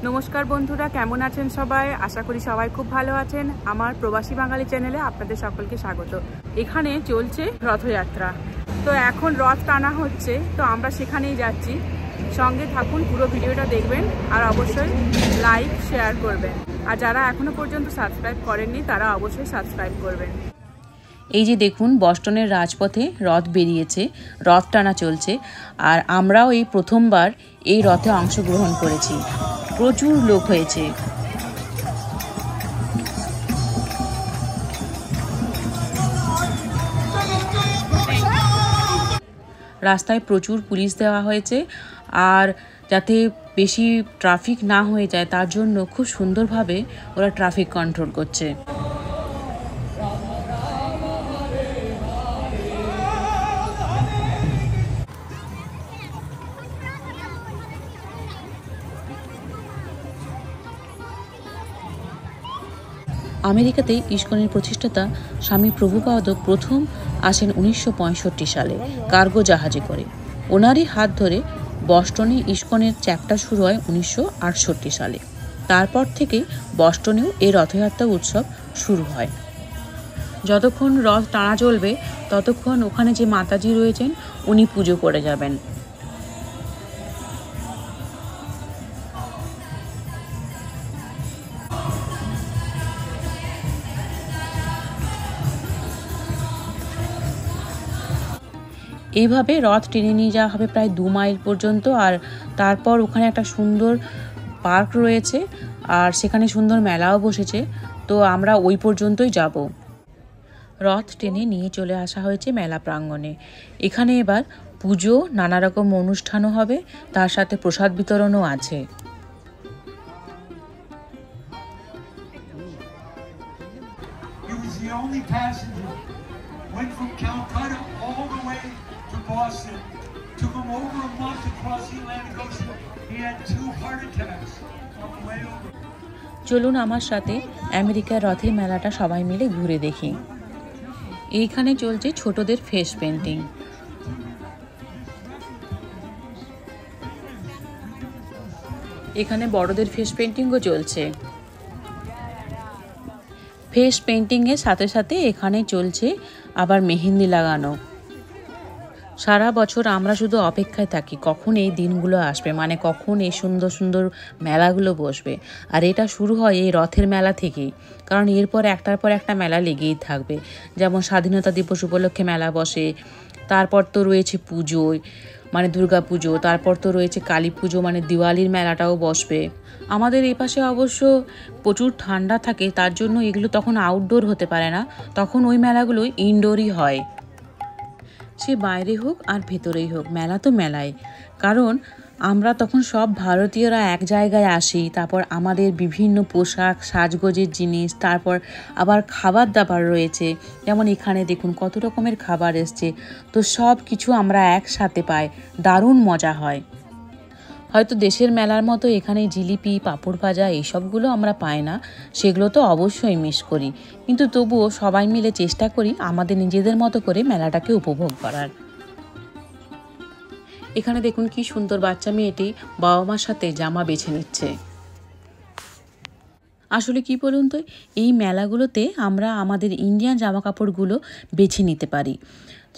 নমস্কার বন্ধুরা, কেমন আছেন সবাই? আশা করি সবাই খুব ভালো আছেন। আমার প্রবাসী বাঙালি চ্যানেলে আপনাদের সকলকে স্বাগত। এখানে চলছে রথযাত্রা, তো এখন রথ টানা হচ্ছে, তো আমরা সেখানেই যাচ্ছি। সঙ্গে থাকুন, পুরো ভিডিওটা দেখবেন আর অবশ্যই লাইক শেয়ার করবেন। আর যারা এখনো পর্যন্ত সাবস্ক্রাইব করেননি তারা অবশ্যই সাবস্ক্রাইব করবেন। এই যে দেখুন, বস্টনের রাজপথে রথ বেরিয়েছে, রথ টানা চলছে। আর আমরাও এই প্রথমবার এই রথে অংশগ্রহণ করেছি। প্রচুর লোক হয়েছে। রাস্তায় প্রচুর পুলিশ দেওয়া হয়েছে, আর যাতে বেশি ট্রাফিক না হয়ে যায় তার জন্য খুব সুন্দরভাবে ওরা ট্রাফিক কন্ট্রোল করছে। আমেরিকাতে ইস্কনের প্রতিষ্ঠাতা স্বামী প্রভুপাদ প্রথম আসেন 1965 সালে কার্গো জাহাজে করে। ওনারই হাত ধরে বস্টনে ইস্কনের চ্যাপ্টার শুরু হয় 1968 সালে। তারপর থেকে বস্টনেও এই রথযাত্রা উৎসব শুরু হয়। যতক্ষণ রথ টানা চলবে ততক্ষণ ওখানে যে মাতাজি রয়েছেন উনি পুজো করে যাবেন। এইভাবে রথ টেনে নিয়ে যাওয়া হবে প্রায় 2 মাইল পর্যন্ত। আর তারপর ওখানে একটা সুন্দর পার্ক রয়েছে, আর সেখানে সুন্দর মেলাও বসেছে, তো আমরা ওই পর্যন্তই যাব। রথ টেনে নিয়ে চলে আসা হয়েছে মেলা প্রাঙ্গণে। এখানে এবার পুজো, নানা রকম অনুষ্ঠানও হবে, তার সাথে প্রসাদ বিতরণও আছে। Boston. Took him over a month to cross the Atlantic Ocean. He had 2 heart attacks on the way over. চলুন আমার সাথে আমেরিকার রথের মেলাটা সবাই মিলে ঘুরে দেখি। এইখানে চলছে ছোটদের ফেস পেন্টিং। এখানে বড়দের ফেস পেন্টিংও চলছে। ফেস পেন্টিংয়ের সাথে সাথে এখানে চলছে আবার মেহেন্দি লাগানো। সারা বছর আমরা শুধু অপেক্ষায় থাকি কখন এই দিনগুলো আসবে, মানে কখন এই সুন্দর সুন্দর মেলাগুলো বসবে। আর এটা শুরু হয় এই রথের মেলা থেকেই, কারণ এরপর একটার পর একটা মেলা লেগেই থাকবে। যেমন স্বাধীনতা দিবস উপলক্ষে মেলা বসে, তারপর তো রয়েছে পুজো মানে দুর্গা পুজো, তারপর তো রয়েছে কালী পুজো মানে দিওয়ালির মেলাটাও বসবে। আমাদের এই পাশে অবশ্য প্রচুর ঠান্ডা থাকে, তার জন্য এগুলো তখন আউটডোর হতে পারে না, তখন ওই মেলাগুলো ইনডোরই হয়। সে বাইরে হোক আর ভেতরেই হোক, মেলা তো মেলাই। কারণ আমরা তখন সব ভারতীয়রা এক জায়গায় আসি, তারপর আমাদের বিভিন্ন পোশাক, সাজগোজের জিনিস, তারপর আবার খাবার দাবার রয়েছে। যেমন এখানে দেখুন কত রকমের খাবার এসছে, তো সব কিছু আমরা একসাথে পাই, দারুণ মজা হয়। হয়তো দেশের মেলার মতো এখানে জিলিপি, পাঁপড় ভাজা এইসবগুলো আমরা পাই না, সেগুলো তো অবশ্যই মিস করি, কিন্তু তবুও সবাই মিলে চেষ্টা করি আমাদের নিজেদের মতো করে মেলাটাকে উপভোগ করার। এখানে দেখুন কি সুন্দর বাচ্চা মেয়েটি বাবা মার সাথে জামা বেছে নিচ্ছে। আসলে কি বলুন তো, এই মেলাগুলোতে আমরা আমাদের ইন্ডিয়ান জামা কাপড়গুলো বেছে নিতে পারি।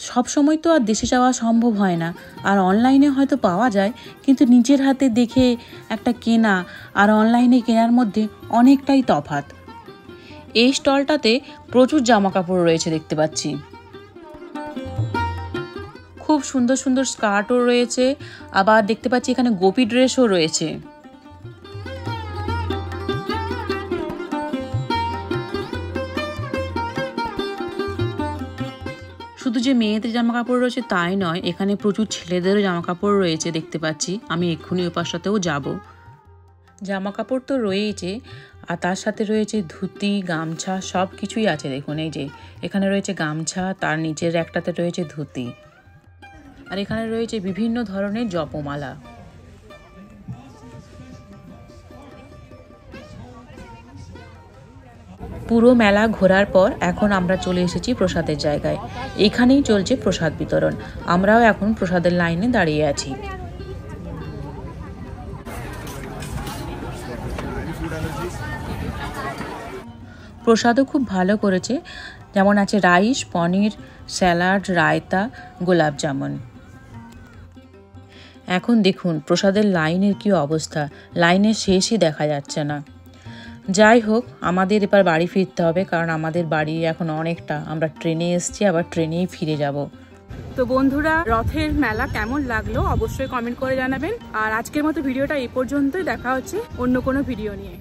সব সময় তো আর দেশে যাওয়া সম্ভব হয় না, আর অনলাইনে হয়তো পাওয়া যায়, কিন্তু নিজের হাতে দেখে একটা কেনা আর অনলাইনে কেনার মধ্যে অনেকটাই তফাৎ। এই স্টলটাতে প্রচুর জামা কাপড় রয়েছে দেখতে পাচ্ছি। খুব সুন্দর সুন্দর স্কার্টও রয়েছে, আবার দেখতে পাচ্ছি এখানে গোপী ড্রেসও রয়েছে। শুধু যে মেয়েদের জামা কাপড় রয়েছে তাই নয়, এখানে প্রচুর ছেলেদেরও জামা কাপড় রয়েছে দেখতে পাচ্ছি। আমি এক্ষুনি ওই পাশটাতেও যাব। জামা কাপড় তো রয়েছে, আর তার সাথে রয়েছে ধুতি, গামছা, সব কিছুই আছে। দেখুন এই যে এখানে রয়েছে গামছা, তার নিচের একটাতে রয়েছে ধুতি, আর এখানে রয়েছে বিভিন্ন ধরনের জপমালা। পুরো মেলা ঘোরার পর এখন আমরা চলে এসেছি প্রসাদের জায়গায়। এখানেই চলছে প্রসাদ বিতরণ। আমরাও এখন প্রসাদের লাইনে দাঁড়িয়ে আছি। প্রসাদও খুব ভালো করেছে, যেমন আছে রাইস, পনির, স্যালাড, রায়তা, গোলাপ জামুন। এখন দেখুন প্রসাদের লাইনের কি অবস্থা, লাইনের শেষই দেখা যাচ্ছে না। যাই হোক, আমাদের এবার বাড়ি ফিরতে হবে, কারণ আমাদের বাড়ি এখন অনেকটা, আমরা ট্রেনে এসেছি, আবার ট্রেনেই ফিরে যাব। তো বন্ধুরা, রথের মেলা কেমন লাগলো অবশ্যই কমেন্ট করে জানাবেন। আর আজকের মতো ভিডিওটা এই পর্যন্তই, দেখা হচ্ছে অন্য কোনো ভিডিও নিয়ে।